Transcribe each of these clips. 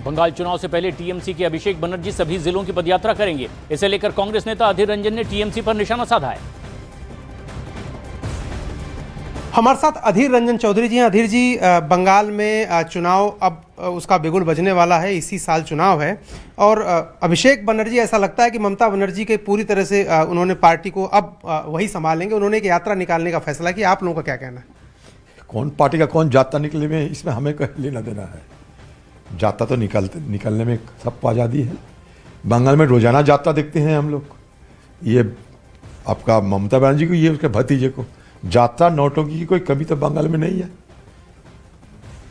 बंगाल चुनाव से पहले टीएमसी के अभिषेक बनर्जी सभी जिलों की पदयात्रा करेंगे। इसे लेकर कांग्रेस नेता अधीर रंजन ने टीएमसी पर निशाना साधा है। हमारे साथ अधीर रंजन चौधरी जी हैं। अधीर जी, बंगाल में चुनाव अब उसका बिगुल बजने वाला है, इसी साल चुनाव है और अभिषेक बनर्जी, ऐसा लगता है कि ममता बनर्जी के पूरी तरह से उन्होंने पार्टी को अब वही संभालेंगे। उन्होंने एक यात्रा निकालने का फैसला किया। आप लोगों का क्या कहना है? कौन पार्टी का कौन जाता निकले में, इसमें हमें लेना देना है। जाता तो निकलने में सबको आज़ादी है। बंगाल में रोजाना जाता देखते हैं हम लोग। ये आपका ममता बनर्जी को, ये उसके भतीजे को जाता नौटंकी की कोई कमी तो बंगाल में नहीं है।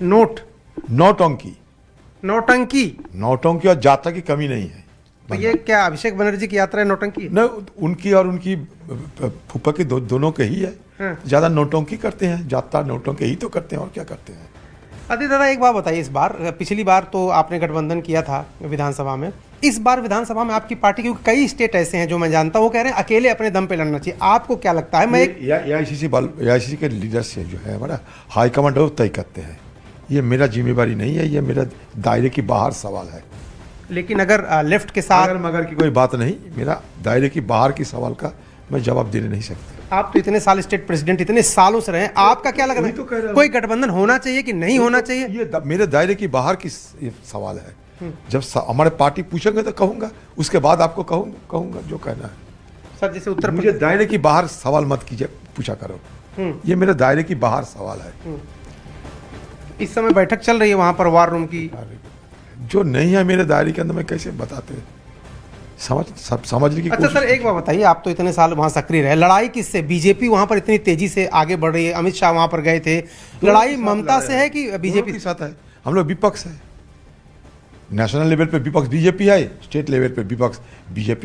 नौटंकी और जाता की कमी नहीं है। तो ये क्या अभिषेक बनर्जी की यात्रा है नौटंकी? न, उनकी और उनकी फूफा की दोनों के ही है। ज्यादा नौटंकी करते हैं, जाता नौटंकी ही तो करते हैं और क्या करते हैं। अधीर दादा, एक बात बताइए, इस बार, पिछली बार तो आपने गठबंधन किया था विधानसभा में, इस बार विधानसभा में आपकी पार्टी, क्योंकि कई स्टेट ऐसे हैं जो मैं जानता हूँ, वो कह रहे हैं अकेले अपने दम पे लड़ना चाहिए। आपको क्या लगता है? AICC के लीडर से जो है हमारा हाईकमांड वो तय करते हैं। ये मेरा जिम्मेवारी नहीं है, ये मेरा दायरे की बाहर सवाल है। लेकिन अगर लेफ्ट के साथ मगर की कोई बात नहीं, मेरा दायरे की बाहर की सवाल का मैं जवाब दे नहीं सकता। आप तो इतने साल स्टेट प्रेसिडेंट, इतने सालों से रहे, आपका क्या लग रहा है? तो कोई गठबंधन होना चाहिए कि नहीं होना चाहिए? ये मेरे दायरे की बाहर की ये सवाल है। जब हमारे पार्टी पूछेंगे तो कहूंगा, उसके बाद आपको कहूंगा जो कहना है। सर, जैसे उत्तर मुझे दायरे की बाहर सवाल मत कीजिए, पूछा करो। ये मेरे दायरे की बाहर सवाल है। इस समय बैठक चल रही है वहां पर वार रूम की। जो नहीं है मेरे दायरे के अंदर मैं कैसे बताते? समझने की अच्छा सर, एक बात बताइए, आप तो इतने साल वहां सक्रिय रहे, लड़ाई किससे? बीजेपी वहां पर इतनी तेजी से आगे बढ़ रही है, अमित शाह वहां पर गए थे, लड़ाई ममता से है कि बीजेपी के साथ है? हम लोग विपक्ष है। नेशनल लेवल पे विपक्ष बीजेपी है, स्टेट लेवल पे विपक्ष बीजेपी।